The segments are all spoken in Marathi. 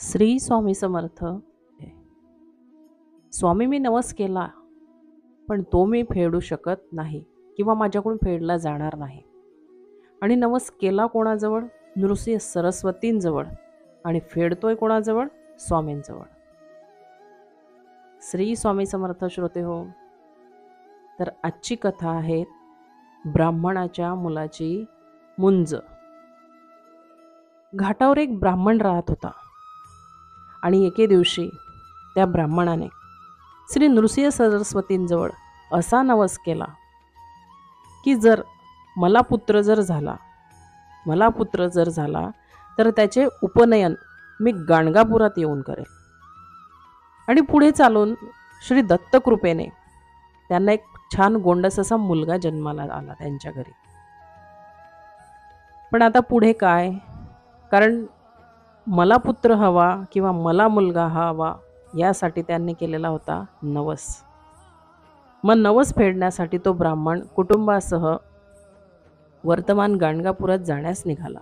श्री स्वामी समर्थ. स्वामी, मी नवस केला पण तो मी फेडू शकत नाही किंवा माझ्याकडून फेडला जाणार नाही. आणि नवस केला कोणाजवळ? नृसिंह सरस्वतींजवळ. आणि फेडतोय कोणाजवळ? स्वामींजवळ. श्री स्वामी समर्थ श्रोते हो. तर आजची कथा आहे ब्राह्मणाच्या मुलाची मुंज. घाटावर एक ब्राह्मण राहत होता आणि एके दिवशी त्या ब्राह्मणाने श्री नृसिंह सरस्वतींजवळ असा नवस केला की जर मला पुत्र जर झाला तर त्याचे उपनयन मी गाणगापुरात येऊन करेल. आणि पुढे चालून श्री दत्त कृपेने त्यांना एक छान गोंडस असा मुलगा जन्माला आला त्यांच्या घरी. पण आता पुढे काय? कारण मला पुत्र हवा किंवा मला मुलगा हवा यासाठी त्यांनी केलेला होता नवस. मग नवस फेडण्यासाठी तो ब्राह्मण कुटुंबासह वर्तमान गाणगापुरात जाण्यास निघाला.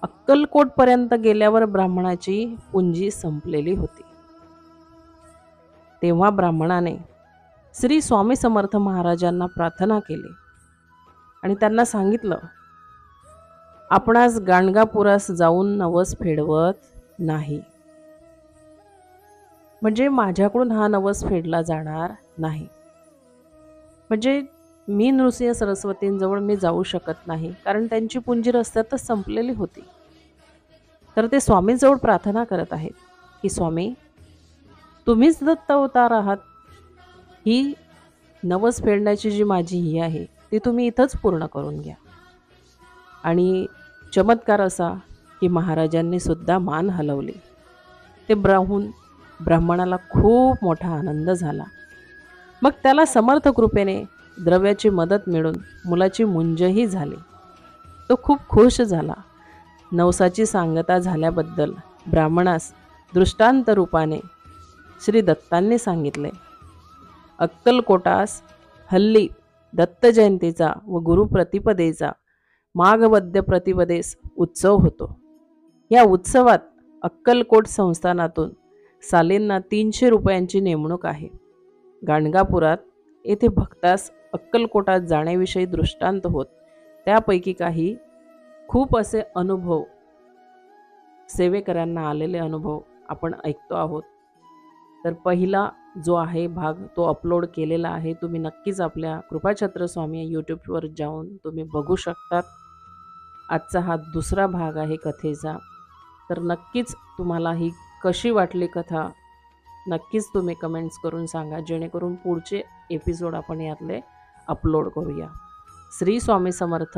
अक्कलकोटपर्यंत गेल्यावर ब्राह्मणाची पुंजी संपलेली होती. तेव्हा ब्राह्मणाने श्री स्वामी समर्थ महाराजांना प्रार्थना केली आणि त्यांना सांगितलं, आपणास गाणगापुरास जाऊन नवस फेडवत नाही, म्हणजे माझ्याकडून हा नवस फेडला जाणार नाही. म्हणजे मी नृसिंह सरस्वतींजवळ मी जाऊ शकत नाही, कारण त्यांची पुंजी रस्त्यातच संपलेली होती. तर ते स्वामींजवळ प्रार्थना करत आहेत की स्वामी, तुम्हीच दत्त अवतार आहात. ही नवस फेडण्याची जी माझी ही आहे ती तुम्ही इथंच पूर्ण करून घ्या. आणि चमत्कार असा की महाराजांनी सुद्धा मान हलवली. ते ब्राह्मणाला खूप मोठा आनंद झाला. मग त्याला समर्थ कृपेने द्रव्याची मदत मिळून मुलाची मुंजही झाली. तो खूप खुश झाला. नवसाची सांगता झाल्याबद्दल ब्राह्मणास दृष्टांत रूपाने श्री दत्तांनी सांगितले. अक्कलकोटास हल्ली दत्त जयंतीचा व गुरुप्रतिपदेचा माघवद्य प्रतिपदेस उत्सव होतो. या उत्सवात अक्कलकोट संस्थानातून सालींना 300 रुपयांची नेमणूक आहे. गाणगापुरात येथे भक्तास अक्कलकोटात जाण्याविषयी दृष्टांत होत. त्यापैकी काही खूप असे अनुभव, सेवेकऱ्यांना आलेले अनुभव आपण ऐकतो आहोत. तर पहिला जो आहे भाग तो अपलोड केलेला आहे. तुम्ही नक्कीच आपल्या कृपाछत्र स्वामी यूट्यूबवर जाऊन तुम्ही बघू शकतात. आजचा हा दुसरा भाग आहे कथेचा. तर नक्कीच तुम्हाला ही कशी वाटली कथा नक्कीच तुम्ही कमेंट्स करून सांगा, जेणेकरून पुढचे एपिसोड आपण यातले अपलोड करूया. श्री स्वामी समर्थ.